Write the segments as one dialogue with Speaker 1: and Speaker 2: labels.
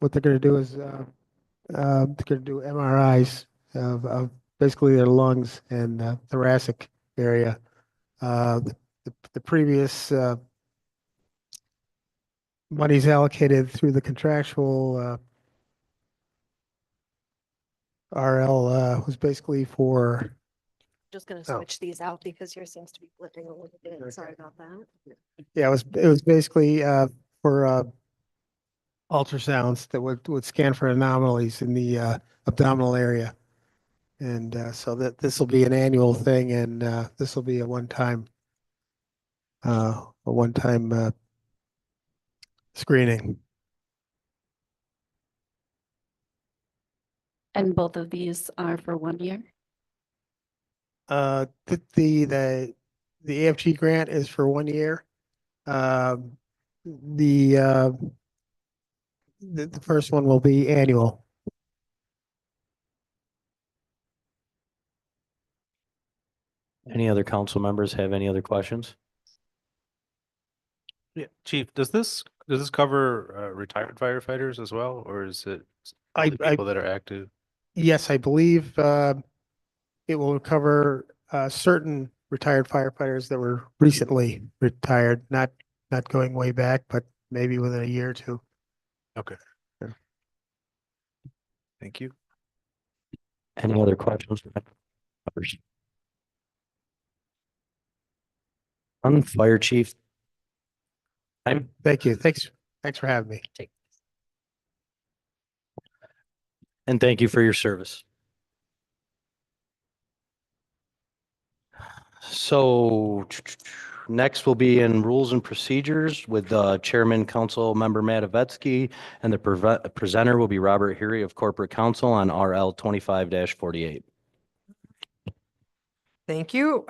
Speaker 1: what they're going to do is they're going to do MRIs of basically their lungs and thoracic area. The previous monies allocated through the contractual RL was basically for.
Speaker 2: Just going to
Speaker 1: Oh.
Speaker 2: switch these out because yours seems to be flipping a little bit.
Speaker 1: Okay.
Speaker 2: Sorry about that.
Speaker 1: Yeah, it was basically for ultrasounds that would scan for anomalies in the abdominal area. And so that this will be an annual thing, and this will be a one-time screening.
Speaker 3: And both of these are for 1 year?
Speaker 1: The AFG grant is for 1 year. Um, the the first one will be annual.
Speaker 4: Any other council members have any other questions?
Speaker 5: Yeah, Chief, does this cover retired firefighters as well, or is it only people that are active?
Speaker 1: Yes, I believe it will cover certain retired firefighters that were recently retired, not going way back, but maybe within a year or two.
Speaker 5: Okay.
Speaker 1: Yeah.
Speaker 5: Thank you.
Speaker 4: Any other questions? On Fire Chief.
Speaker 1: Thank you. Thanks for having me.
Speaker 4: And thank you for your service. So next will be in rules and procedures with Chairman Council Member Matovetsky, and the presenter will be Robert Heary of Corporate Counsel on RL 25-48.
Speaker 6: Thank you.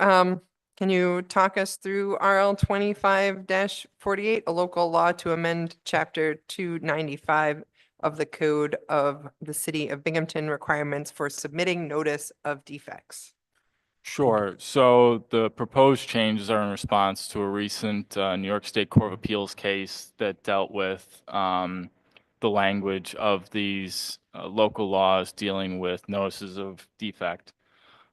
Speaker 6: Can you talk us through RL 25-48, a local law to amend Chapter 295 of the Code of the City of Binghamton requirements for submitting notice of defects?
Speaker 7: Sure. So the proposed changes are in response to a recent New York State Court of Appeals case that dealt with the language of these local laws dealing with notices of defect.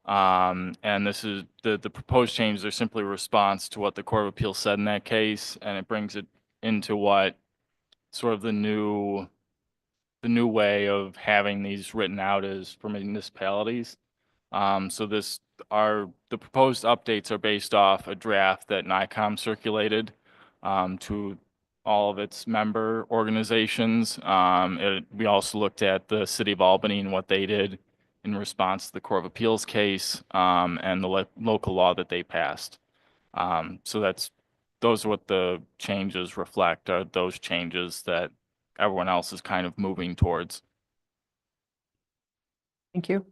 Speaker 7: And this is the proposed changes are simply a response to what the Court of Appeals said in that case, and it brings it into what sort of the new way of having these written out is for municipalities. So the proposed updates are based off a draft that NICOM circulated to all of its member organizations. We also looked at the City of Albany and what they did in response to the Court of Appeals case and the local law that they passed. So those are what the changes reflect, are those changes that everyone else is kind of moving towards.
Speaker 6: Thank you.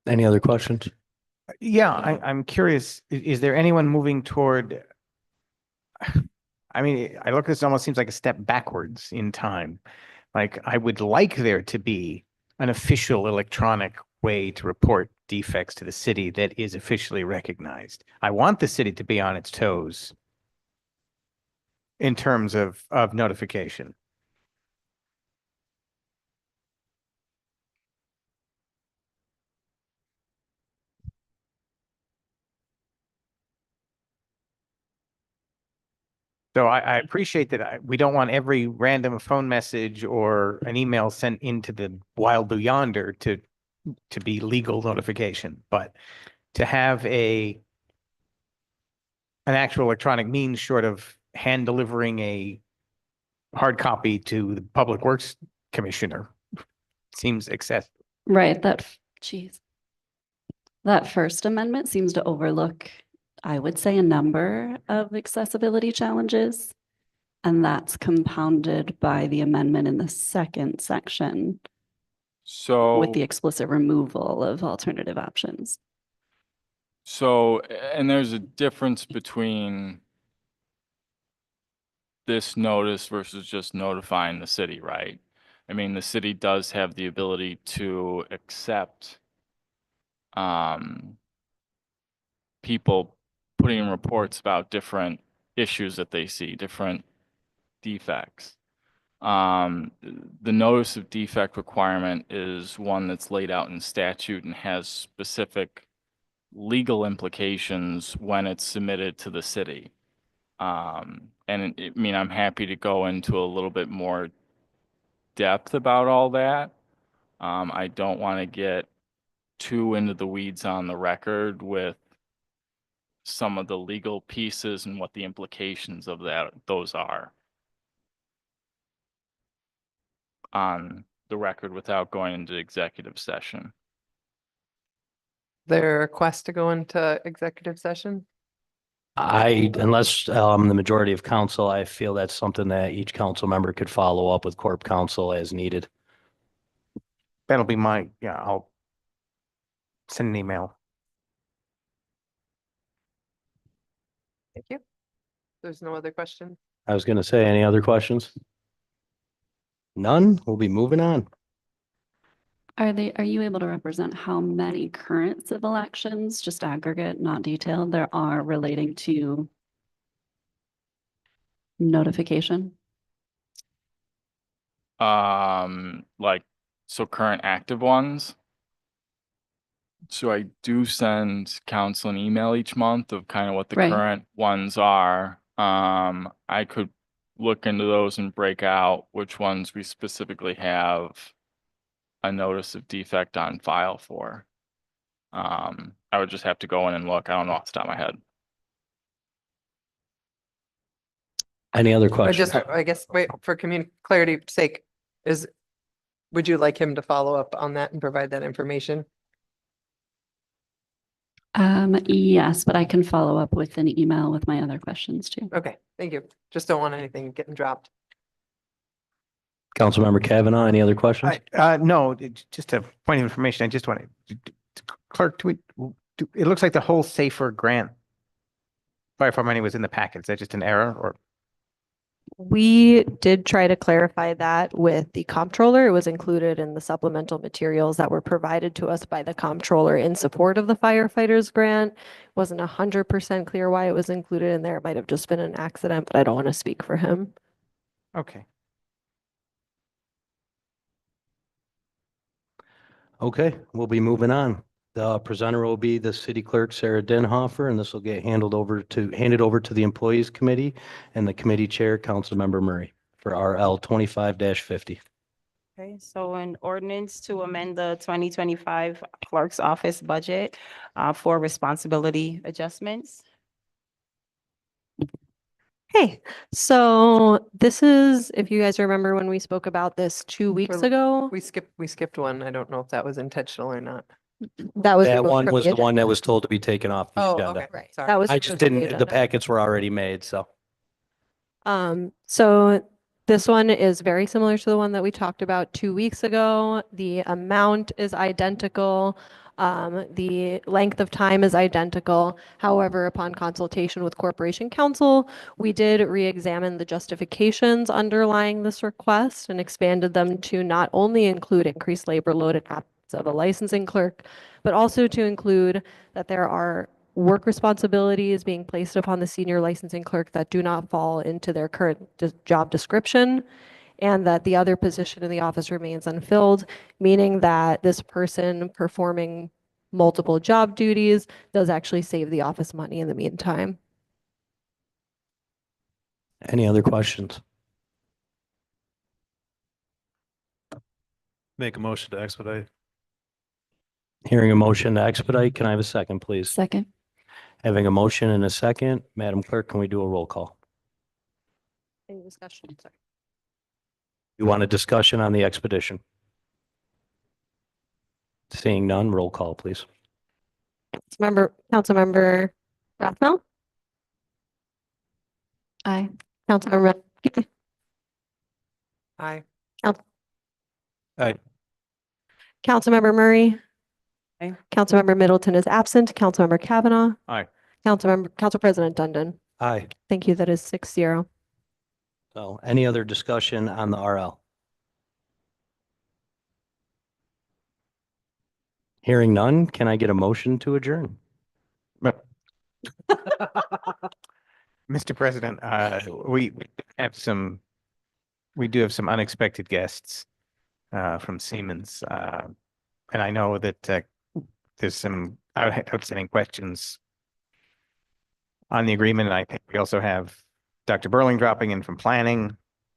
Speaker 4: Any other questions?
Speaker 8: Yeah, I'm curious, is there anyone moving toward, I mean, I look at this, it almost seems like a step backwards in time. Like, I would like there to be an official electronic way to report defects to the city that is officially recognized. I want the city to be on its toes in terms of notification. So I appreciate that we don't want every random phone message or an email sent into the wild blue yonder to be legal notification, but to have an actual electronic means short of hand delivering a hard copy to the Public Works Commissioner seems excessive.
Speaker 3: Right, that First Amendment seems to overlook, I would say, a number of accessibility challenges. And that's compounded by the amendment in the second section
Speaker 7: So
Speaker 3: with the explicit removal of alternative options.
Speaker 7: So, and there's a difference between this notice versus just notifying the city, right? I mean, the city does have the ability to accept people putting in reports about different issues that they see, different defects. The notice of defect requirement is one that's laid out in statute and has specific legal implications when it's submitted to the city. And I mean, I'm happy to go into a little bit more depth about all that. I don't want to get too into the weeds on the record with some of the legal pieces and what the implications of those are on the record without going into executive session.
Speaker 6: Their request to go into executive session?
Speaker 4: Unless the majority of council, I feel that's something that each council member could follow up with corp counsel as needed.
Speaker 8: That'll be I'll send an email.
Speaker 6: Thank you. There's no other question.
Speaker 4: I was going to say, any other questions? None? We'll be moving on.
Speaker 3: Are you able to represent how many current civil actions, just aggregate, not detailed, there are relating to notification?
Speaker 7: So current active ones. So I do send council an email each month of kind of what the
Speaker 3: Right.
Speaker 7: current ones are. I could look into those and break out which ones we specifically have a notice of defect on file for. I would just have to go in and look. I don't know off the top of my head.
Speaker 4: Any other
Speaker 6: I
Speaker 4: questions?
Speaker 6: just, I guess, wait, for clarity's sake, would you like him to follow up on that and provide that information?
Speaker 3: Yes, but I can follow up with an email with my other questions too.
Speaker 6: Okay, thank you. Just don't want anything getting dropped.
Speaker 4: Councilmember Kavanaugh, any other questions?
Speaker 8: No, just a point of information. I just wanted clerk, it looks like the whole Safer grant firefighter money was in the packet. Is that just an error or?
Speaker 2: We did try to clarify that with the comptroller. It was included in the supplemental materials that were provided to us by the comptroller in support of the firefighters grant. Wasn't 100% clear why it was included in there. It might have just been an accident, but I don't want to speak for him.
Speaker 8: Okay.
Speaker 4: Okay, we'll be moving on. The presenter will be the city clerk, Sarah Denhofer, and this will get handed over to the Employees Committee and the committee chair, Councilmember Murray, for RL 25-50.
Speaker 9: Okay, so an ordinance to amend the 2025 clerk's office budget for responsibility adjustments.
Speaker 2: Hey, so this is, if you guys remember when we spoke about this 2 weeks
Speaker 6: Well,
Speaker 2: ago,
Speaker 6: We skipped one. I don't know if that was intentional or not.
Speaker 2: that was.
Speaker 4: That
Speaker 2: removed
Speaker 4: one
Speaker 2: from
Speaker 4: was the
Speaker 2: agenda.
Speaker 4: one that was told to be taken off the
Speaker 6: Oh,
Speaker 4: agenda.
Speaker 6: okay.
Speaker 2: Right,
Speaker 6: Sorry.
Speaker 2: that was.
Speaker 4: I just
Speaker 2: removed from
Speaker 4: didn't, the
Speaker 2: agenda.
Speaker 4: packets were already made, so.
Speaker 2: So this one is very similar to the one that we talked about 2 weeks ago. The amount is identical. The length of time is identical. However, upon consultation with Corporation Counsel, we did re-examine the justifications underlying this request and expanded them to not only include increased labor load at absence of a licensing clerk, but also to include that there are work responsibilities being placed upon the senior licensing clerk that do not fall into their current job description, and that the other position in the office remains unfilled, meaning that this person performing multiple job duties does actually save the office money in the meantime.
Speaker 4: Any other questions?
Speaker 5: Make a motion to expedite.
Speaker 4: Hearing a motion to expedite, can I have a second, please?
Speaker 3: Second.
Speaker 4: Having a motion and a second, Madam Clerk, can we do a roll call?
Speaker 2: Any discussion? Sorry.
Speaker 4: You want a discussion on the expedition? Seeing none, roll call, please.
Speaker 2: Councilmember Rathmel,
Speaker 3: Aye.
Speaker 2: Councilmember,
Speaker 6: Aye.
Speaker 5: Aye.
Speaker 2: Councilmember Murray.
Speaker 9: Aye.
Speaker 2: Councilmember Middleton is absent. Councilmember Kavanaugh.
Speaker 8: Aye.
Speaker 2: Council President Dundon.
Speaker 4: Aye.
Speaker 2: Thank you. That is 6-0.
Speaker 4: So any other discussion on the RL? Hearing none, can I get a motion to adjourn?
Speaker 8: Mr. President, we have some we do have some unexpected guests from Siemens. And I know that there's some outstanding questions on the agreement. And I think we also have Dr. Burling dropping in from planning.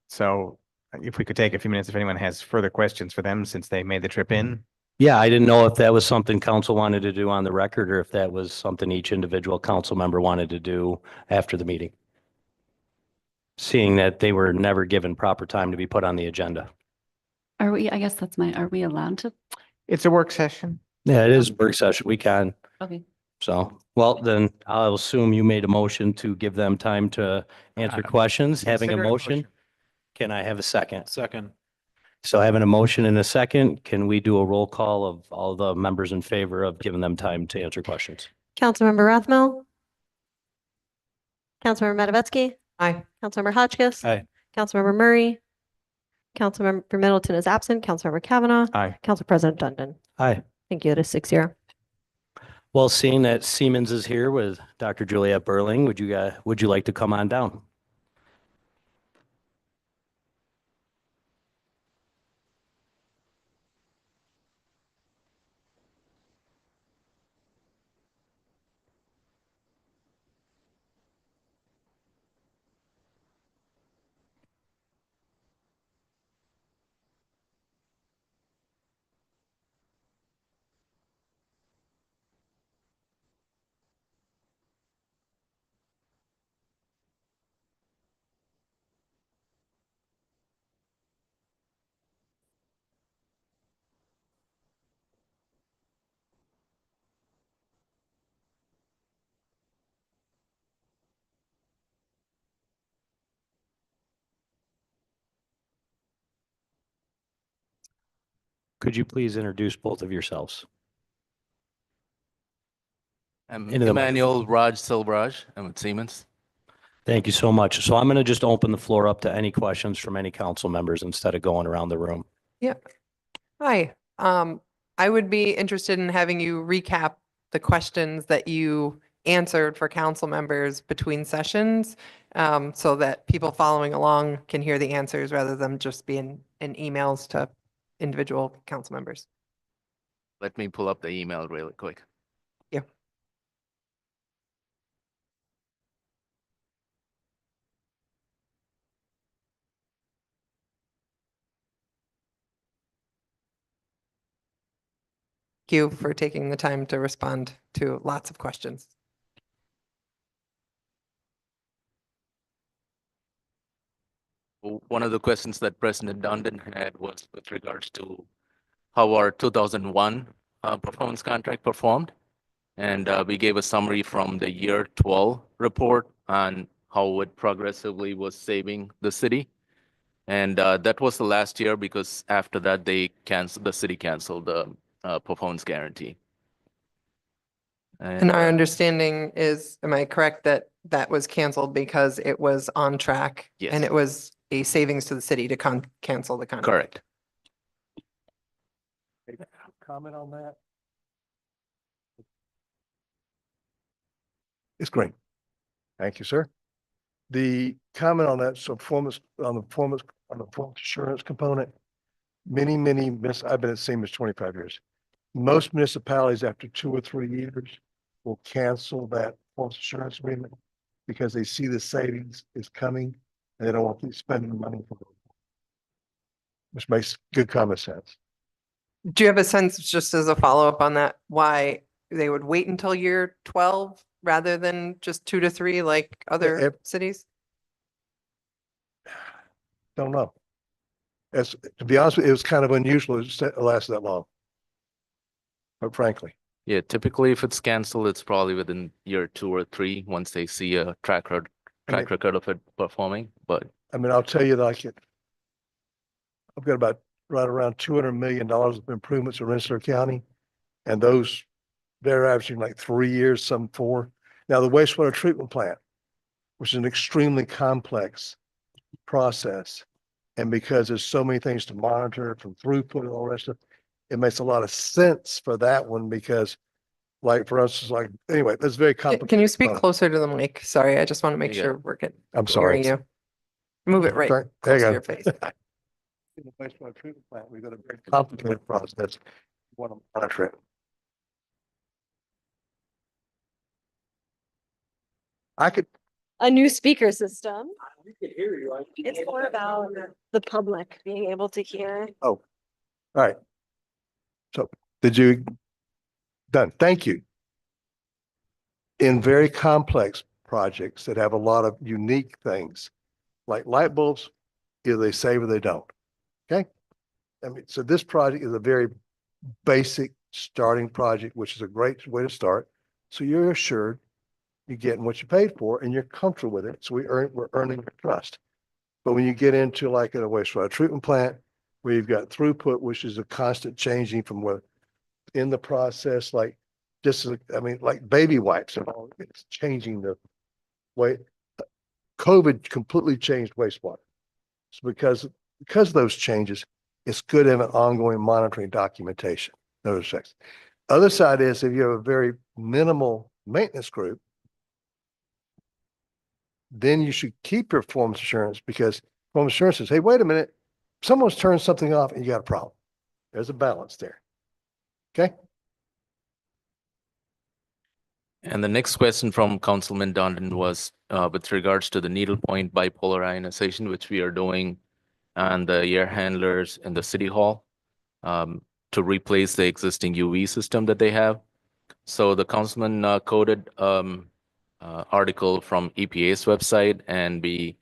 Speaker 8: So if we could take a few minutes, if anyone has further questions for them since they made the trip in.
Speaker 4: Yeah, I didn't know if that was something council wanted to do on the record or if that was something each individual council member wanted to do after the meeting. Seeing that they were never given proper time to be put on the agenda.
Speaker 3: Are we, I guess that's are we allowed to?
Speaker 8: It's a work session.
Speaker 4: Yeah, it is a work session. We can.
Speaker 3: Okay.
Speaker 4: So, well, then I'll assume you made a motion to give them time to answer questions. Having a
Speaker 8: Consider it
Speaker 4: motion, can I have a second?
Speaker 5: Second.
Speaker 4: So having a motion and a second, can we do a roll call of all the members in favor of giving them time to answer questions?
Speaker 2: Councilmember Rathmel. Councilmember Matavetsky.
Speaker 6: Aye.
Speaker 2: Councilmember Hotchkiss.
Speaker 4: Aye.
Speaker 2: Councilmember Murray. Councilmember Middleton is absent. Councilmember Kavanaugh.
Speaker 8: Aye.
Speaker 2: Council President Dundon.
Speaker 4: Aye.
Speaker 2: Thank you. It is 6-0.
Speaker 4: Well, seeing that Siemens is here with Dr. Juliette Burling, would you like to come on down? Could you please introduce both of yourselves?
Speaker 10: I'm
Speaker 4: Into the
Speaker 10: Emmanuel Raj Silvraj. I'm with Siemens.
Speaker 4: Thank you so much. So I'm going to just open the floor up to any questions from any council members instead of going around the room.
Speaker 6: Yeah. Hi. I would be interested in having you recap the questions that you answered for council members between sessions, so that people following along can hear the answers rather than just being in emails to individual council members.
Speaker 10: Let me pull up the email really quick.
Speaker 6: Yeah. Thank you for taking the time to respond to lots of questions.
Speaker 10: One of the questions that President Dundon had was with regards to how our 2001 performance contract performed. And we gave a summary from the year 12 report on how it progressively was saving the city. And that was the last year because after that, the city canceled the performance guarantee.
Speaker 6: And our understanding is, am I correct that that was canceled because it was on track?
Speaker 10: Yes.
Speaker 6: And it was a savings to the city to cancel the contract?
Speaker 10: Correct.
Speaker 11: Comment on that? It's great. Thank you, sir. The comment on that, so performance assurance component, I've been at Siemens 25 years. Most municipalities after 2 or 3 years will cancel that performance assurance agreement because they see the savings is coming and they don't want to keep spending money for it. Which makes good common sense.
Speaker 6: Do you have a sense, just as a follow-up on that, why they would wait until year 12 rather than just 2 to 3 like other cities?
Speaker 11: Don't know. To be honest with you, it was kind of unusual it lasted that long. But frankly.
Speaker 10: Yeah, typically if it's canceled, it's probably within year 2 or 3 once they see a track record of it performing. But
Speaker 11: I mean, I'll tell you that I've got about right around $200 million of improvements in Rensselaer County. And they're averaging like 3 years, some 4. Now the wastewater treatment plant, which is an extremely complex process. And because there's so many things to monitor from throughput and all the rest of it, makes a lot of sense for that one because like for us, anyway, that's very complicated.
Speaker 6: Can you speak closer to the mic? Sorry, I just want to make sure we're getting.
Speaker 11: I'm sorry.
Speaker 6: You. Move it right
Speaker 11: There
Speaker 6: close
Speaker 11: you
Speaker 6: to
Speaker 11: go.
Speaker 6: your face.
Speaker 11: In the wastewater treatment plant, we've got a very complicated process. We want to monitor it. I could,
Speaker 2: A new speaker system. It's more about the public being able to hear.
Speaker 11: all right. So did you, done, thank you. In very complex projects that have a lot of unique things, like light bulbs, either they save or they don't. Okay? I mean, so this project is a very basic starting project, which is a great way to start. So you're assured you're getting what you paid for and you're comfortable with it. So we're earning your trust. But when you get into like a wastewater treatment plant, where you've got throughput, which is a constant changing from what in the process, like just, I mean, like baby wipes and all, it's changing the way. COVID completely changed wastewater. So because of those changes, it's good to have an ongoing monitoring documentation. Those effects. Other side is if you have a very minimal maintenance group, then you should keep your performance assurance, because performance assurance says, hey, wait a minute, someone's turned something off and you got a problem. There's a balance there. Okay.
Speaker 10: And the next question from Councilman Dondon was with regards to the needlepoint bipolar ionization, which we are doing on the air handlers in the city hall to replace the existing UV system that they have. So the councilman quoted article from EPA's website, and we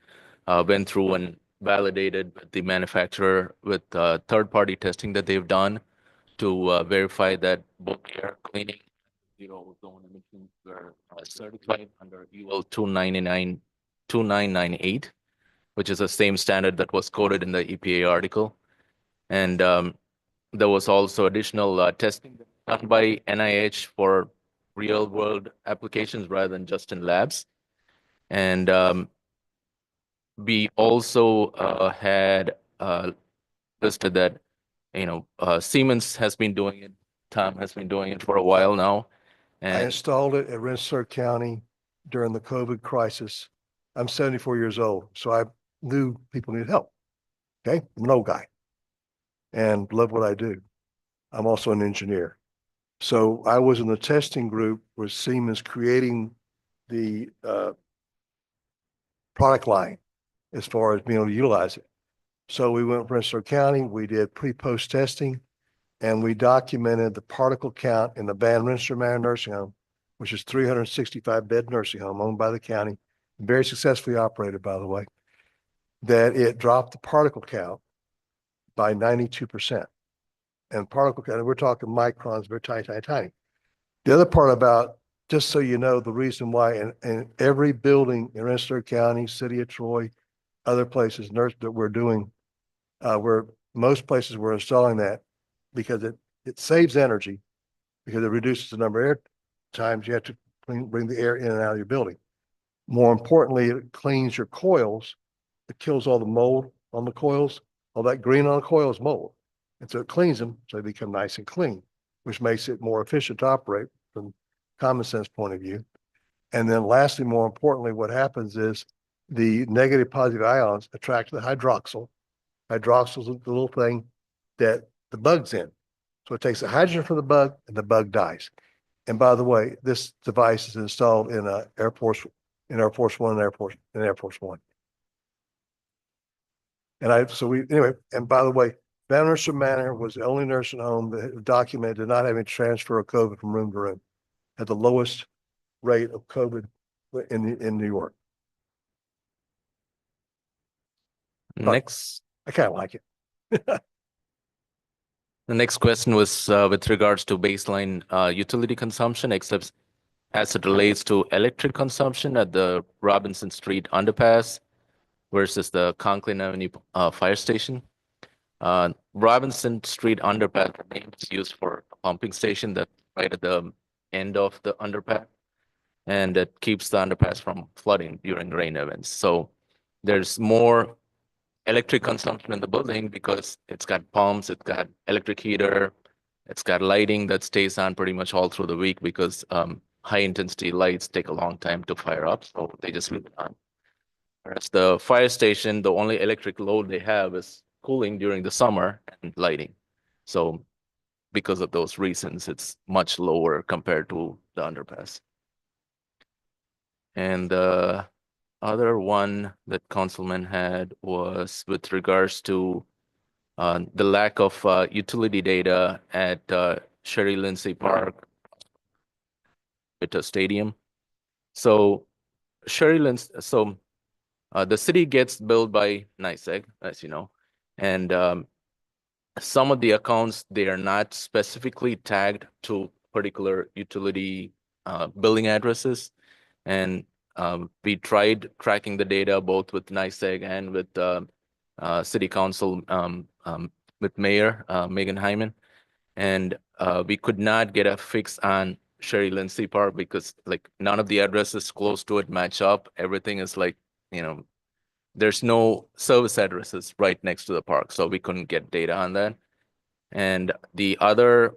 Speaker 10: went through and validated the manufacturer with third-party testing that they've done to verify that both air cleaning and zero ozone emissions were certified under UL 2998, which is the same standard that was quoted in the EPA article. And there was also additional testing done by NIH for real world applications rather than just in labs. And we also had listed that, Siemens has been doing it. Tom has been doing it for a while now.
Speaker 11: I
Speaker 10: And
Speaker 11: installed it at Rensselaer County during the COVID crisis. I'm 74 years old, so I knew people needed help. Okay, I'm an old guy and love what I do. I'm also an engineer. So I was in the testing group with Siemens creating the product line as far as being able to utilize it. So we went to Rensselaer County, we did pre-post testing, and we documented the particle count in the Van Rensselaer Manor Nursing Home, which is 365 bed nursing home owned by the county, very successfully operated, by the way, that it dropped the particle count by 92%. And particle count, we're talking microns, very tiny, tiny, tiny. The other part about, just so you know, the reason why in every building in Rensselaer County, City of Troy, other places that we're doing, where most places we're installing that, because it saves energy, because it reduces the number of air times you have to bring the air in and out of your building. More importantly, it cleans your coils. It kills all the mold on the coils. All that green on the coil is mold. And so it cleans them so they become nice and clean, which makes it more efficient to operate from common sense point of view. And then lastly, more importantly, what happens is the negative positive ions attract the hydroxyl. Hydroxyl is the little thing that the bug's in. So it takes the hydrogen from the bug and the bug dies. And by the way, this device is installed in Air Force One and Air Force One. And and by the way, Van Rensselaer Manor was the only nursing home that documented did not having transfer of COVID from room to room, had the lowest rate of COVID in New York.
Speaker 10: next,
Speaker 11: I kind of like it.
Speaker 10: the next question was with regards to baseline utility consumption, except as it relates to electric consumption at the Robinson Street underpass versus the Conklin Avenue fire station. Robinson Street underpass is used for a pumping station that's right at the end of the underpass, and it keeps the underpass from flooding during rain events. So there's more electric consumption in the building because it's got pumps, it's got electric heater, it's got lighting that stays on pretty much all through the week because high intensity lights take a long time to fire up, so they just leave it on. Whereas the fire station, the only electric load they have is cooling during the summer and lighting. So because of those reasons, it's much lower compared to the underpass. And the other one that Councilman had was with regards to the lack of utility data at Sherry Lindsay Park at a stadium. So the city gets billed by NYSEG, as you know, and some of the accounts, they are not specifically tagged to particular utility billing addresses. And we tried tracking the data both with NYSEG and with City Council, with Mayor Megan Hyman. And we could not get a fix on Sherry Lindsay Park because like none of the addresses close to it match up. Everything is like, there's no service addresses right next to the park, so we couldn't get data on that. And the other,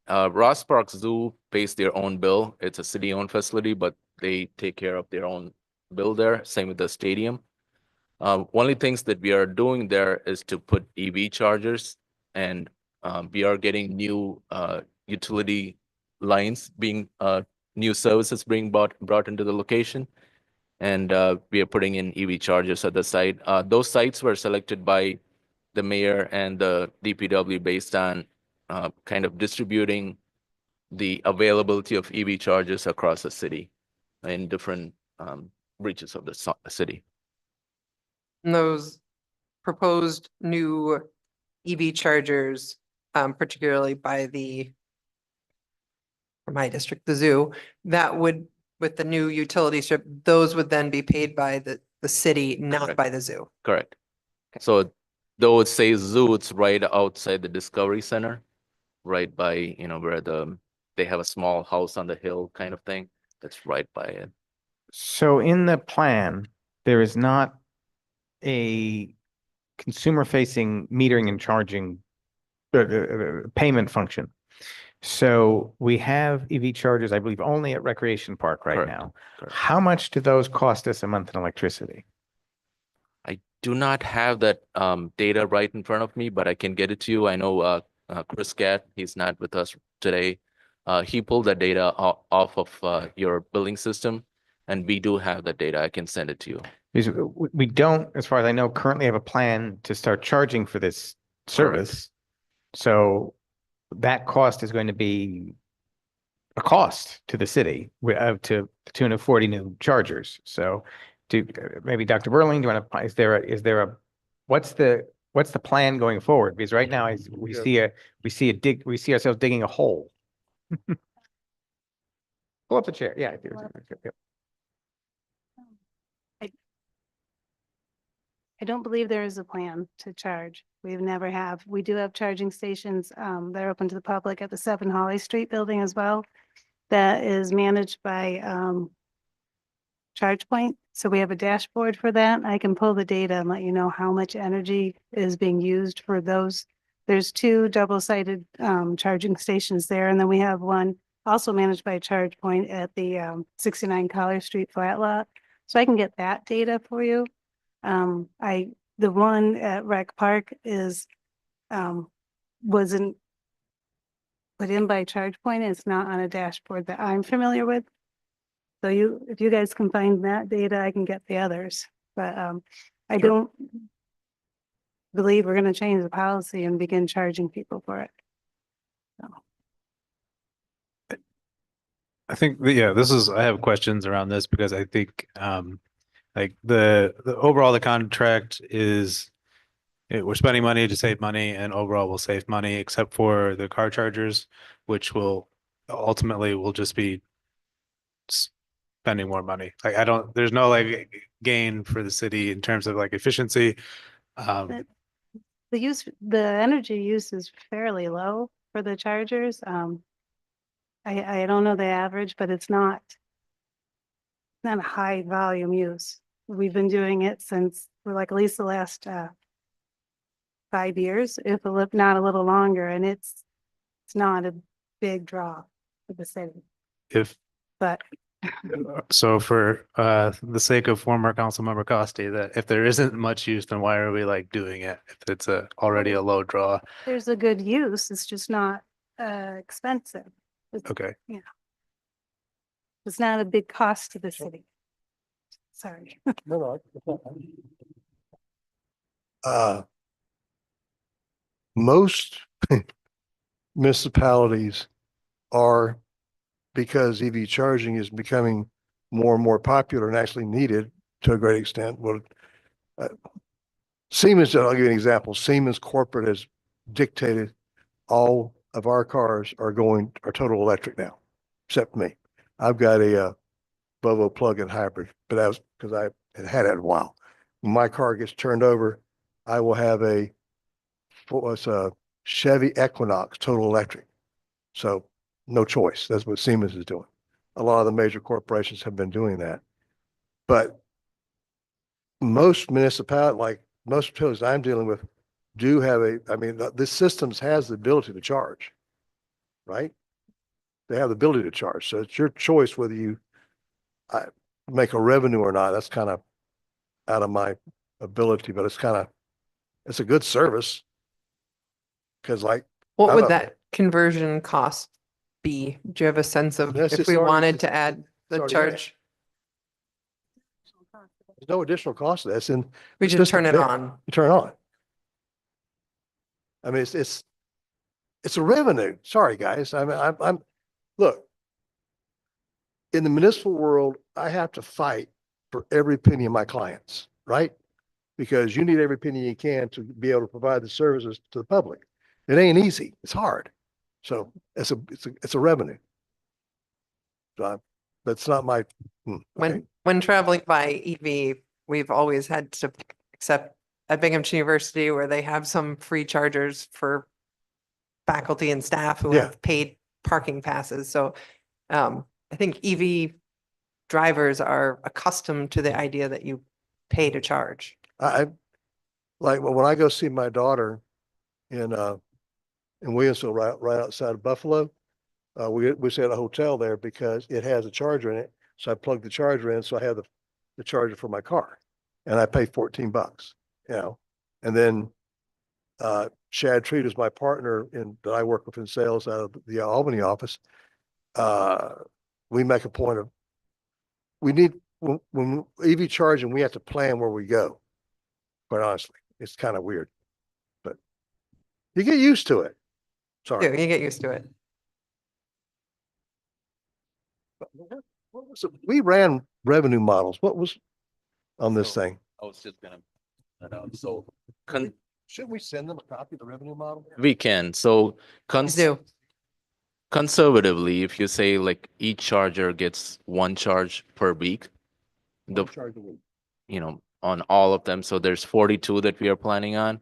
Speaker 10: Ross Park Zoo pays their own bill. It's a city-owned facility, but they take care of their own bill there. Same with the stadium. Only things that we are doing there is to put EV chargers, and we are getting new utility lines being new services being brought into the location. And we are putting in EV chargers at the site. Those sites were selected by the mayor and the DPW based on kind of distributing the availability of EV chargers across the city in different reaches of the city.
Speaker 6: And those proposed new EV chargers, particularly by for my district, the zoo, that would, with the new utility strip, those would then be paid by the city, not
Speaker 10: Correct.
Speaker 6: by the zoo.
Speaker 10: Correct. So though it says zoo, it's right outside the Discovery Center, right by, where they have a small house on the hill kind of thing. That's right by it.
Speaker 8: So in the plan, there is not a consumer-facing metering and charging payment function. So we have EV chargers, I believe, only at Recreation Park right
Speaker 10: Correct.
Speaker 8: now.
Speaker 10: Correct.
Speaker 8: How much do those cost us a month in electricity?
Speaker 10: I do not have that data right in front of me, but I can get it to you. I know Chris Gatt, he's not with us today. He pulled that data off of your billing system, and we do have that data. I can send it to you.
Speaker 8: Because we don't, as far as I know, currently have a plan to start charging for this service. So that cost is going to be a cost to the city to the tune of 40 new chargers. So maybe Dr. Berling, do you want to, is there a, what's the plan going forward? Because right now we see ourselves digging a hole. Pull up the chair. Yeah.
Speaker 12: I don't believe there is a plan to charge. We've never have. We do have charging stations that are open to the public at the 7 Holly Street building as well. That is managed by ChargePoint. So we have a dashboard for that. I can pull the data and let you know how much energy is being used for those. There's 2 double-sided charging stations there. And then we have one also managed by ChargePoint at the 69 Collier Street flat lot. So I can get that data for you. The one at Rec Park wasn't put in by ChargePoint. It's not on a dashboard that I'm familiar with. So if you guys can find that data, I can get the others. But I don't believe we're going to change the policy and begin charging people for it. So.
Speaker 5: I think, I have questions around this because I think like the overall, the contract is we're spending money to save money, and overall we'll save money except for the car chargers, which will ultimately just be spending more money. Like there's no like gain for the city in terms of like efficiency.
Speaker 12: The energy use is fairly low for the chargers. I don't know the average, but it's not a high volume use. We've been doing it since at least the last 5 years, if not a little longer, and it's not a big draw for the city.
Speaker 5: If
Speaker 12: But
Speaker 5: So for the sake of former Councilmember Costi, that if there isn't much use, then why are we like doing it? If it's already a low draw?
Speaker 12: There's a good use, it's just not expensive.
Speaker 5: Okay.
Speaker 12: It's not a big cost to the city. Sorry.
Speaker 11: No, most municipalities are, because EV charging is becoming more and more popular and actually needed to a great extent. Well, Siemens, I'll give you an example. Siemens corporate has dictated all of our cars are total electric now, except me. I've got a Volvo plug-in hybrid, but that was because I had it a while. When my car gets turned over, I will have a Chevy Equinox total electric. So no choice. That's what Siemens is doing. A lot of the major corporations have been doing that. But most municipalities, like most utilities I'm dealing with, do have this systems has the ability to charge, right? They have the ability to charge. So it's your choice whether you make a revenue or not. That's kind of out of my ability, but it's a good service. Because
Speaker 6: what would that conversion cost be? Do you have a sense of if we wanted to add the charge?
Speaker 11: There's no additional cost to this, and
Speaker 6: We just turn it on.
Speaker 11: You turn it on. I mean, it's a revenue. Sorry, guys. I'm look, in the municipal world, I have to fight for every penny of my clients, right? Because you need every penny you can to be able to provide the services to the public. It ain't easy. It's hard. So it's a revenue. So that's not my.
Speaker 6: When traveling by EV, we've always had to accept at Binghamton University where they have some free chargers for faculty and staff who have paid parking passes. So I think EV drivers are accustomed to the idea that you pay to charge.
Speaker 11: I like when I go see my daughter in Williamsville, right outside of Buffalo. We stay at a hotel there because it has a charger in it. So I plug the charger in, so I have the charger for my car, and I pay $14, And then Chad Treat is my partner that I work with in sales out of the Albany office. We make a point of when EV charging, we have to plan where we go. Quite honestly, it's kind of weird, but you get used to it. Sorry,
Speaker 6: You get used to it.
Speaker 11: We ran revenue models. What was on this thing?
Speaker 10: I was just gonna,
Speaker 11: Should we send them a copy of the revenue model?
Speaker 10: we can, so
Speaker 6: Do.
Speaker 10: conservatively, if you say like each charger gets one charge per week,
Speaker 11: Charge a week.
Speaker 10: on all of them. So there's 42 that we are planning on.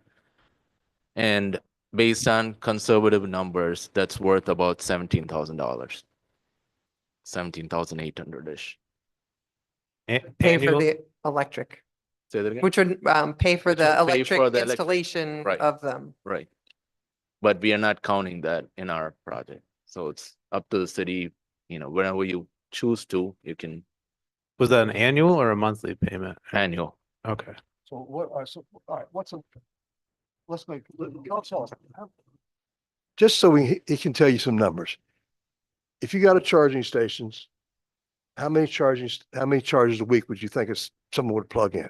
Speaker 10: And based on conservative numbers, that's worth about $17,000. 17,800-ish.
Speaker 6: Pay for the electric,
Speaker 10: Say that again?
Speaker 6: which would pay for the
Speaker 10: Which would pay
Speaker 6: electric
Speaker 10: for the
Speaker 6: installation
Speaker 10: right.
Speaker 6: of them.
Speaker 10: Right. But we are not counting that in our project. So it's up to the city, whenever you choose to, you can
Speaker 5: Was that an annual or a monthly payment?
Speaker 10: annual.
Speaker 5: Okay.
Speaker 11: So all right, let's make, just so he can tell you some numbers. If you got a charging stations, how many charges a week would you think someone would plug in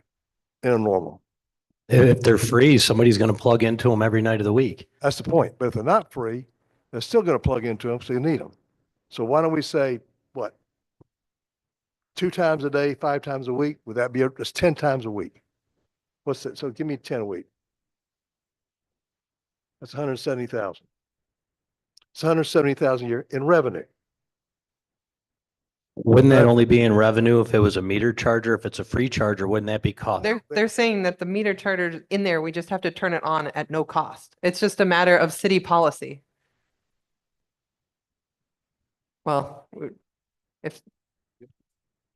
Speaker 11: a normal?
Speaker 4: If they're free, somebody's going to plug into them every night of the week.
Speaker 11: That's the point. But if they're not free, they're still going to plug into them, so you need them. So why don't we say, what? 2 times a day, 5 times a week? Would that be just 10 times a week? What's that? So give me 10 a week. That's 170,000. It's 170,000 a year in revenue.
Speaker 4: Wouldn't that only be in revenue if it was a meter charger? If it's a free charger, wouldn't that be cost?
Speaker 6: They're saying that the meter charger in there, we just have to turn it on at no cost. It's just a matter of city policy. Well,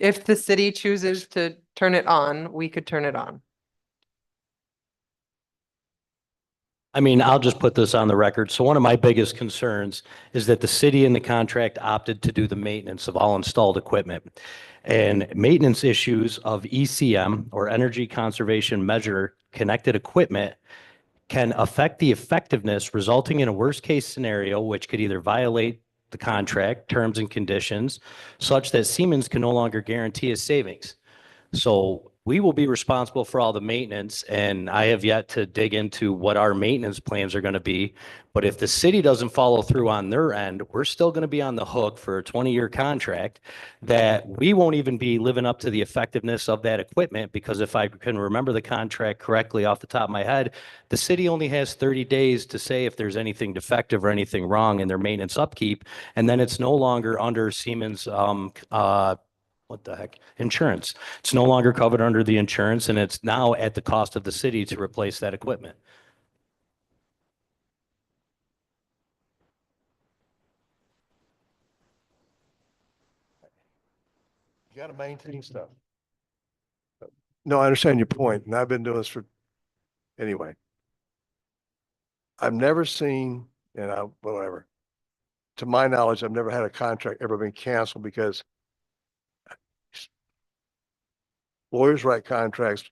Speaker 6: if the city chooses to turn it on, we could turn it on.
Speaker 4: I mean, I'll just put this on the record. So one of my biggest concerns is that the city in the contract opted to do the maintenance of all installed equipment. And maintenance issues of ECM or energy conservation measure connected equipment can affect the effectiveness, resulting in a worst case scenario, which could either violate the contract terms and conditions such that Siemens can no longer guarantee a savings. So we will be responsible for all the maintenance, and I have yet to dig into what our maintenance plans are going to be. But if the city doesn't follow through on their end, we're still going to be on the hook for a 20-year contract that we won't even be living up to the effectiveness of that equipment, because if I can remember the contract correctly off the top of my head, the city only has 30 days to say if there's anything defective or anything wrong in their maintenance upkeep, and then it's no longer under Siemens what the heck, insurance. It's no longer covered under the insurance, and it's now at the cost of the city to replace that equipment.
Speaker 11: You gotta maintain stuff. No, I understand your point, and I've been doing this for, anyway. I've never seen, whatever. To my knowledge, I've never had a contract ever been canceled because lawyers write contracts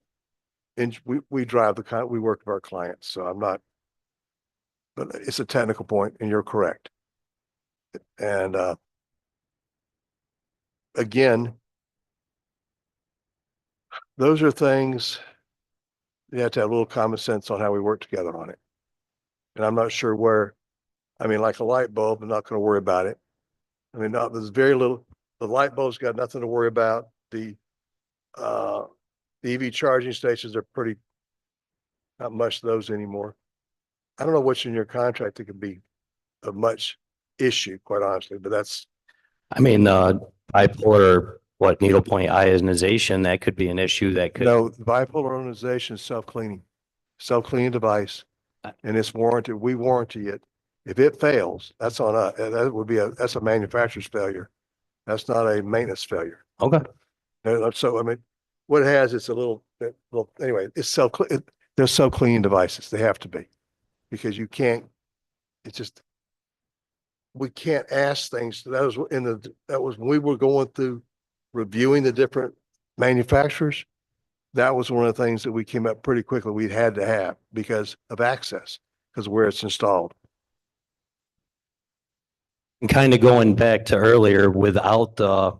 Speaker 11: and we drive we work with our clients. So I'm not, but it's a technical point and you're correct. And, again, those are things you have to have a little common sense on how we work together on it. And I'm not sure where, I mean, like a light bulb, I'm not going to worry about it. I mean, there's very little, the light bulb's got nothing to worry about. The EV charging stations are pretty, not much of those anymore. I don't know what's in your contract that could be of much issue, quite honestly, but that's.
Speaker 4: I mean, bipolar, needlepoint ionization, that could be an issue that could.
Speaker 11: No, bipolar ionization is self-cleaning device, and it's warranted. We warranty it. If it fails, that's on us. That would be that's a manufacturer's failure. That's not a maintenance failure.
Speaker 4: Okay.
Speaker 11: So, I mean, what it has, it's a little, anyway, it's they're self-cleaning devices. They have to be, because you can't, it's just, we can't ask things. That was when we were going through reviewing the different manufacturers. That was one of the things that we came up pretty quickly. We'd had to have because of access, because of where it's installed.
Speaker 4: And kind of going back to earlier, without the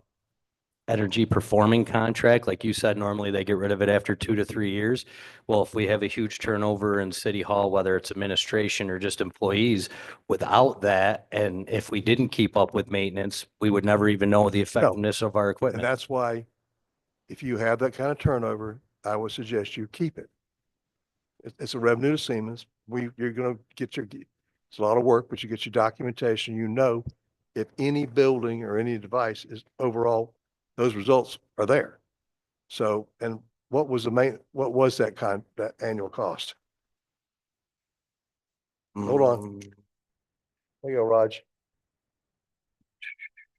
Speaker 4: energy performing contract, like you said, normally they get rid of it after 2 to 3 years. Well, if we have a huge turnover in City Hall, whether it's administration or just employees, without that, and if we didn't keep up with maintenance, we would never even know the effectiveness of our
Speaker 11: And
Speaker 4: equipment.
Speaker 11: that's why, if you have that kind of turnover, I would suggest you keep it. It's a revenue to Siemens. You're going to get it's a lot of work, but you get your documentation. You know, if any building or any device is overall, those results are there. So, and what was that annual cost? Hold on. There you go, Raj.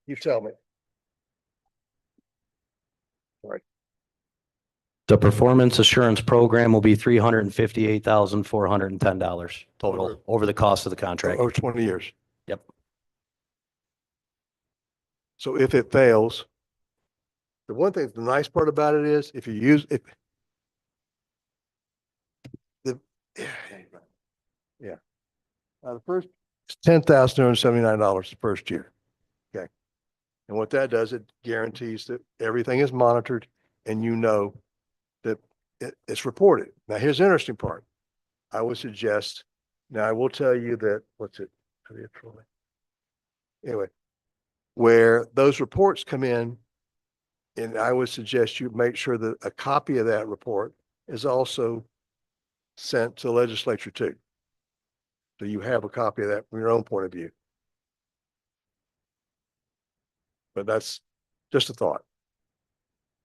Speaker 11: You tell me. All right.
Speaker 4: The performance assurance program will be $358,410 total over the cost of the contract.
Speaker 11: Over 20 years.
Speaker 4: Yep.
Speaker 11: So if it fails, the one thing, the nice part about it is if you use it, the first $10,279 the first year. Okay. And what that does, it guarantees that everything is monitored and you know that it's reported. Now, here's the interesting part. I would suggest, now I will tell you that, anyway, where those reports come in, and I would suggest you make sure that a copy of that report is also sent to the legislature too. So you have a copy of that from your own point of view. But that's just a thought.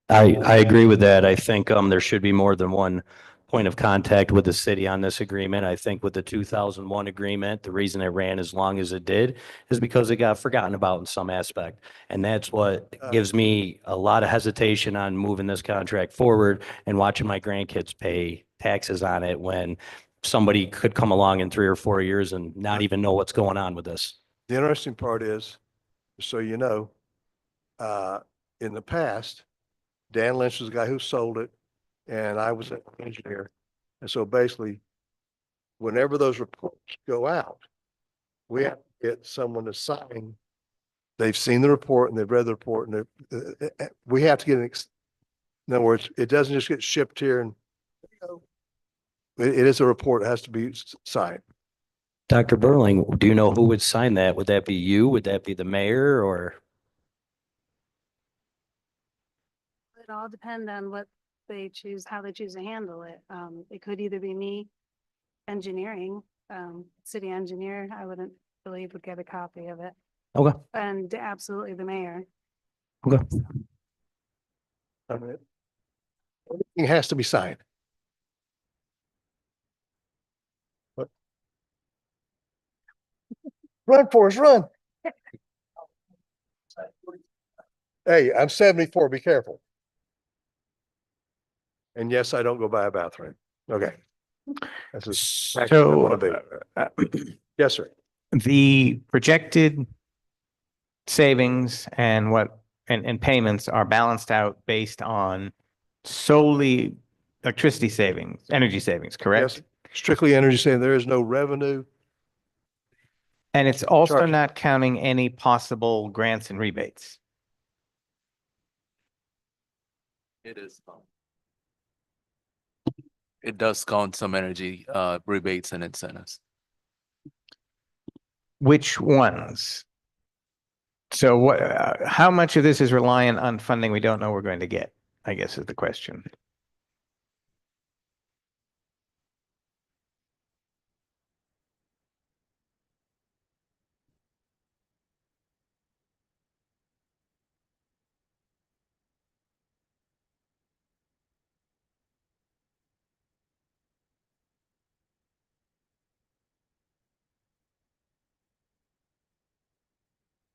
Speaker 4: I agree with that. I think there should be more than one point of contact with the city on this agreement. I think with the 2001 agreement, the reason it ran as long as it did is because it got forgotten about in some aspect. And that's what gives me a lot of hesitation on moving this contract forward and watching my grandkids pay taxes on it when somebody could come along in 3 or 4 years and not even know what's going on with this.
Speaker 11: The interesting part is, so you know, in the past, Dan Lynch was the guy who sold it, and I was an engineer. And so basically, whenever those reports go out, we have to get someone to sign. They've seen the report and they've read the report, and we have to get in other words, it doesn't just get shipped here and it is a report. It has to be signed.
Speaker 4: Dr. Burling, do you know who would sign that? Would that be you? Would that be the mayor or?
Speaker 12: It all depend on what they choose, how they choose to handle it. It could either be me, engineering, city engineer, I wouldn't believe would get a copy of it.
Speaker 4: Okay.
Speaker 12: And absolutely the mayor.
Speaker 4: Okay.
Speaker 11: I mean, everything has to be signed. What? Run, Forrest, run. Hey, I'm 74, be careful. And yes, I don't go by a bathroom. Okay. That's as accurate as I want to be. Yes, sir.
Speaker 8: The projected savings and and payments are balanced out based on solely electricity savings, energy savings, correct?
Speaker 11: Yes, strictly energy saving. There is no revenue.
Speaker 8: And it's also
Speaker 11: Charge.
Speaker 8: not counting any possible grants and rebates.
Speaker 10: It is. It does count some energy rebates and incentives.
Speaker 8: Which ones? So what, how much of this is reliant on funding we don't know we're going to get, I guess is the question.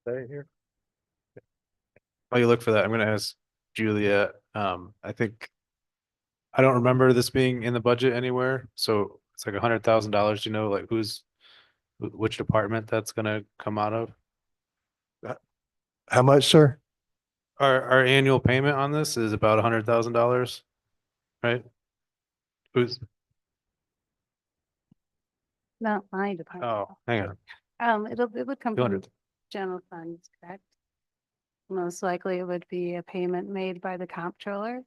Speaker 11: Stay here.
Speaker 5: While you look for that, I'm gonna ask Julia, I think, I don't remember this being in the budget anywhere, so it's like $100,000, you know, like which department that's gonna come out of?
Speaker 11: How much, sir?
Speaker 5: Our annual payment on this is about $100,000, right? Who's,
Speaker 12: Not my department.
Speaker 5: oh, hang on,
Speaker 12: It would come from
Speaker 5: 200.
Speaker 12: general funds, correct? Most likely it would be a payment made by the comptroller.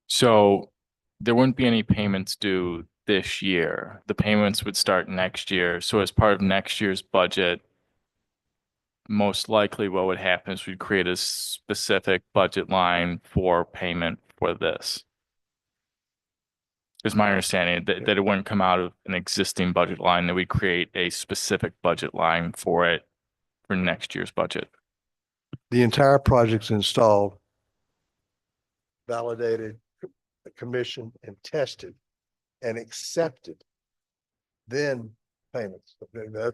Speaker 7: So there wouldn't be any payments due this year. The payments would start next year. So as part of next year's budget, most likely what would happen is we'd create a specific budget line for payment for this. Is my understanding that it wouldn't come out of an existing budget line, that we create a specific budget line for it for next year's budget.
Speaker 11: The entire project's installed, validated, commissioned, and tested and accepted. Then payments,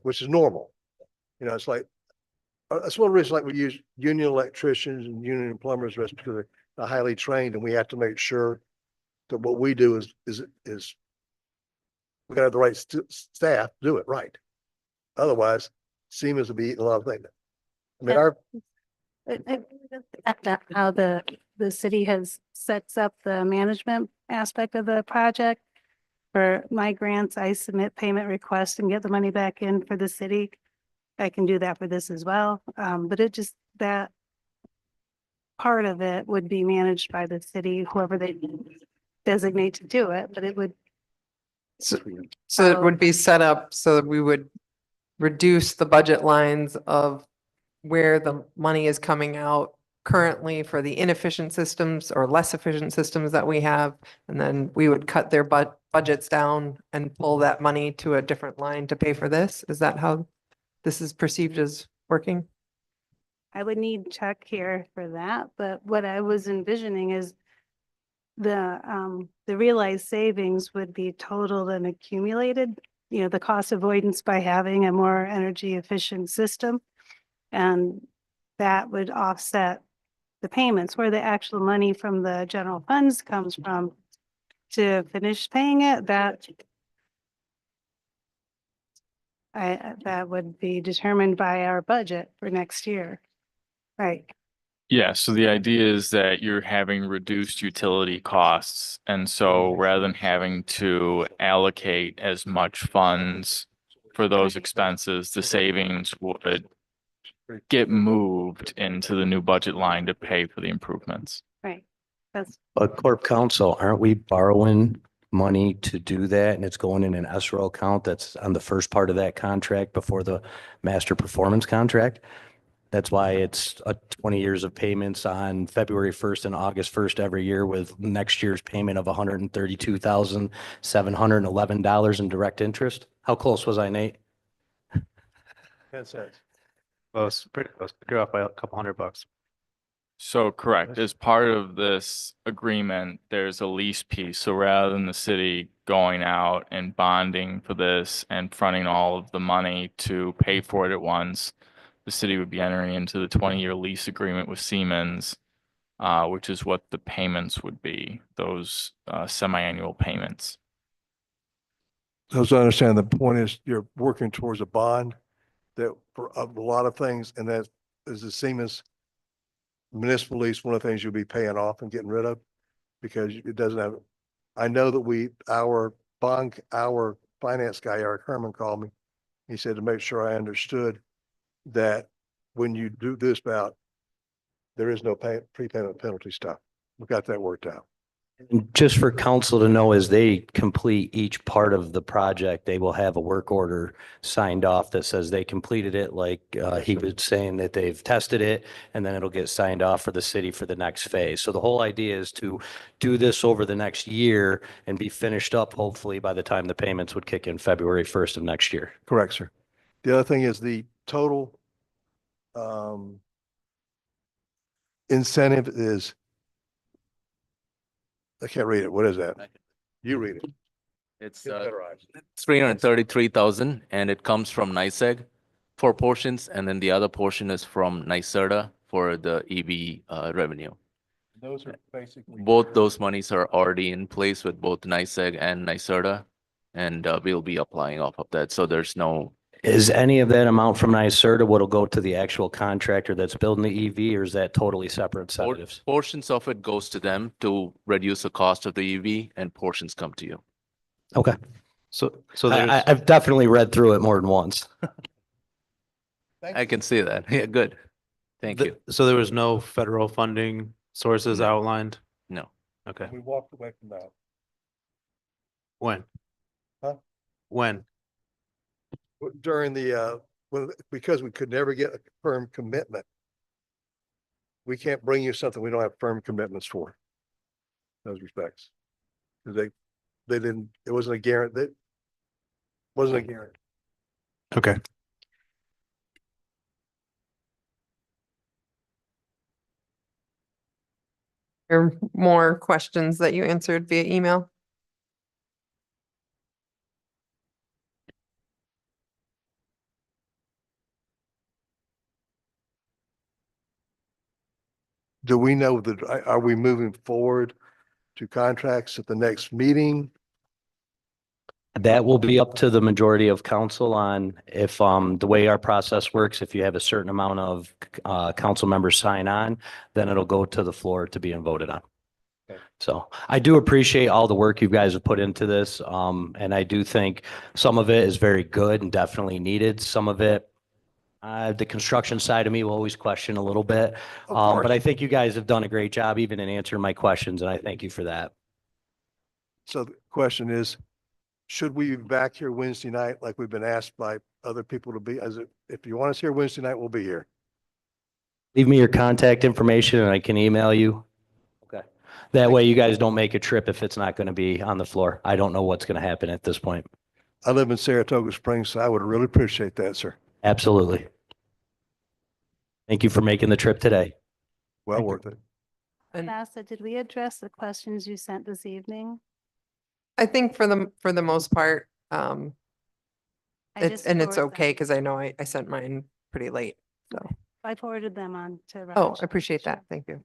Speaker 11: which is normal. You know, it's like, that's one reason like we use union electricians and union plumbers, because they're highly trained, and we have to make sure that what we do is we gotta have the right staff to do it right. Otherwise, Siemens will be eating a lot of things. I mean,
Speaker 12: How the city has sets up the management aspect of the project. For my grants, I submit payment requests and get the money back in for the city. I can do that for this as well. But it just, that part of it would be managed by the city, whoever they designate to do it, but it would.
Speaker 6: So it would be set up so that we would reduce the budget lines of where the money is coming out currently for the inefficient systems or less efficient systems that we have. And then we would cut their budgets down and pull that money to a different line to pay for this. Is that how this is perceived as working?
Speaker 12: I would need Chuck here for that, but what I was envisioning is the realized savings would be totaled and accumulated, you know, the cost avoidance by having a more energy efficient system. And that would offset the payments, where the actual money from the general funds comes from to finish paying it, that that would be determined by our budget for next year. Right.
Speaker 7: Yeah, so the idea is that you're having reduced utility costs. And so rather than having to allocate as much funds for those expenses, the savings would get moved into the new budget line to pay for the improvements.
Speaker 12: Right. That's
Speaker 4: But Corp Counsel, aren't we borrowing money to do that? And it's going in an escrow account that's on the first part of that contract before the master performance contract? That's why it's 20 years of payments on February 1st and August 1st every year, with next year's payment of $132,711 in direct interest. How close was I, Nate?
Speaker 11: 10 cents.
Speaker 5: Close, pretty close. You're off by a couple $100.
Speaker 7: So correct, as part of this agreement, there's a lease piece. So rather than the city going out and bonding for this and fronting all of the money to pay for it at once, the city would be entering into the 20-year lease agreement with Siemens, which is what the payments would be, those semi-annual payments.
Speaker 11: So I understand the point is you're working towards a bond that for a lot of things, and that is the Siemens municipal lease, one of the things you'll be paying off and getting rid of, because it doesn't have, I know that our finance guy, Eric Herman, called me. He said to make sure I understood that when you do this bout, there is no prepayment penalty stuff. We've got that worked out.
Speaker 4: And just for council to know, as they complete each part of the project, they will have a work order signed off that says they completed it, like he was saying that they've tested it, and then it'll get signed off for the city for the next phase. So the whole idea is to do this over the next year and be finished up hopefully by the time the payments would kick in February 1st of next year.
Speaker 11: Correct, sir. The other thing is the total incentive is, I can't read it. What is that? You read it.
Speaker 10: It's
Speaker 11: Get better eyes.
Speaker 10: 333,000, and it comes from NYSEG for portions, and then the other portion is from NYSERDA for the EV revenue.
Speaker 11: Those are basically.
Speaker 10: Both those monies are already in place with both NYSEG and NYSERDA, and we'll be applying off of that. So there's no.
Speaker 4: Is any of that amount from NYSERDA what'll go to the actual contractor that's building the EV, or is that totally separate incentives?
Speaker 10: Portions of it goes to them to reduce the cost of the EV, and portions come to you.
Speaker 4: Okay.
Speaker 5: So there's,
Speaker 4: I've definitely read through it more than once.
Speaker 10: I can see that. Yeah, good. Thank you.
Speaker 5: so there was no federal funding sources
Speaker 10: No.
Speaker 5: outlined?
Speaker 10: No.
Speaker 5: Okay.
Speaker 11: We walked away from that.
Speaker 5: When?
Speaker 11: Huh?
Speaker 5: When?
Speaker 11: During the, because we could never get a firm commitment. We can't bring you something we don't have firm commitments for. In those respects. They didn't, it wasn't a guarantee. Wasn't a guarantee.
Speaker 5: Okay.
Speaker 6: Or more questions that you answered via email?
Speaker 11: Do we know that, are we moving forward to contracts at the next meeting?
Speaker 4: That will be up to the majority of council on if, the way our process works, if you have a certain amount of, council members sign on, then it'll go to the floor to be voted on.
Speaker 11: Okay.
Speaker 4: So I do appreciate all the work you guys have put into this. And I do think some of it is very good and definitely needed. Some of it, the construction side of me will always question a little bit.
Speaker 11: Of course.
Speaker 4: But I think you guys have done a great job even in answering my questions, and I thank you for that.
Speaker 11: So the question is, should we be back here Wednesday night like we've been asked by other people to be? If you want us here Wednesday night, we'll be here.
Speaker 4: Leave me your contact information and I can email you. Okay. That way you guys don't make a trip if it's not going to be on the floor. I don't know what's going to happen at this point.
Speaker 11: I live in Saratoga Springs, so I would really appreciate that, sir.
Speaker 4: Absolutely. Thank you for making the trip today.
Speaker 11: Well worth it.
Speaker 6: And
Speaker 12: Vanessa, did we address the questions you sent this evening?
Speaker 6: I think for the most part,
Speaker 12: I
Speaker 6: it's
Speaker 12: just
Speaker 6: okay
Speaker 12: forwarded them.
Speaker 6: because I know I sent mine pretty late. So,
Speaker 12: I forwarded them on to.
Speaker 6: oh,
Speaker 12: Raj.
Speaker 6: I appreciate that. Thank you.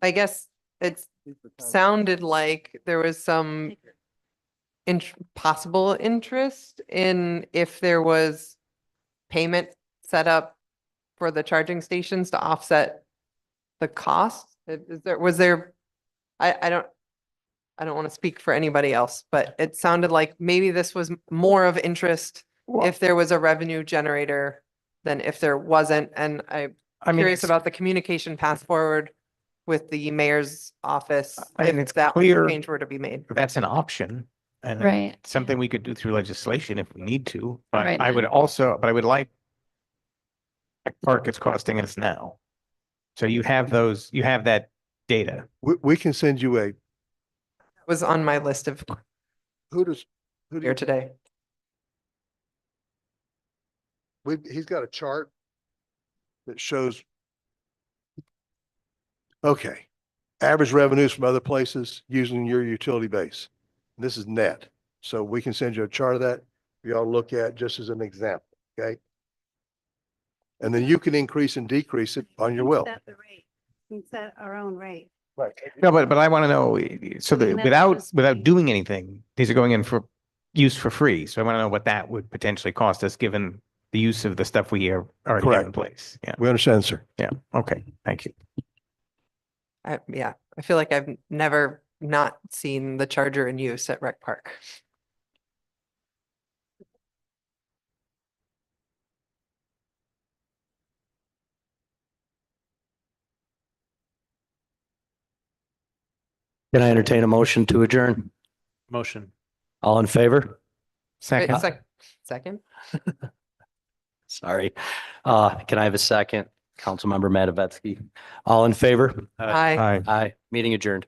Speaker 6: I guess it sounded like there was some possible interest in if there was payment set up for the charging stations to offset the cost. Was there, I don't want to speak for anybody else, but it sounded like maybe this was more of interest if there was a revenue generator than if there wasn't. And I'm curious
Speaker 8: it's-
Speaker 6: about the communication path forward with the mayor's office,
Speaker 8: I mean,
Speaker 6: if
Speaker 8: it's
Speaker 6: that
Speaker 8: clear-
Speaker 6: change were to be made.
Speaker 8: That's an option. And
Speaker 2: Right.
Speaker 8: something we could do through legislation if we need to, but
Speaker 2: Right.
Speaker 8: I would also, but I would like park it's costing us now. So you have those, you have that data.
Speaker 11: We can send you a,
Speaker 6: Was on my list of
Speaker 11: who do
Speaker 6: here
Speaker 11: you,
Speaker 6: today.
Speaker 11: he's got a chart that shows. Okay, average revenues from other places using your utility base. This is net. So we can send you a chart of that. You all look at just as an example, okay? And then you can increase and decrease it on your will.
Speaker 12: Set the rate. We can set our own rate.
Speaker 11: Right.
Speaker 8: No, but I want to know, so
Speaker 12: mean,
Speaker 8: that
Speaker 12: that's
Speaker 8: without,
Speaker 12: just
Speaker 8: without
Speaker 12: me.
Speaker 8: doing anything, these are going in for use for free. So I want to know what that would potentially cost us, given the use of the stuff we are already have in
Speaker 11: Correct.
Speaker 8: place. Yeah,
Speaker 11: We understand, sir.
Speaker 8: yeah. Okay, thank you.
Speaker 6: Yeah, I feel like I've never not seen the charger in use at Rec Park.
Speaker 4: Can I entertain a motion to adjourn?
Speaker 5: Motion.
Speaker 4: All in favor?
Speaker 6: Wait,
Speaker 8: Second,
Speaker 6: Second?
Speaker 4: Sorry. Can I have a second? Councilmember Matavetsky. All in favor?
Speaker 6: Aye.
Speaker 8: aye.
Speaker 4: Aye. Meeting adjourned.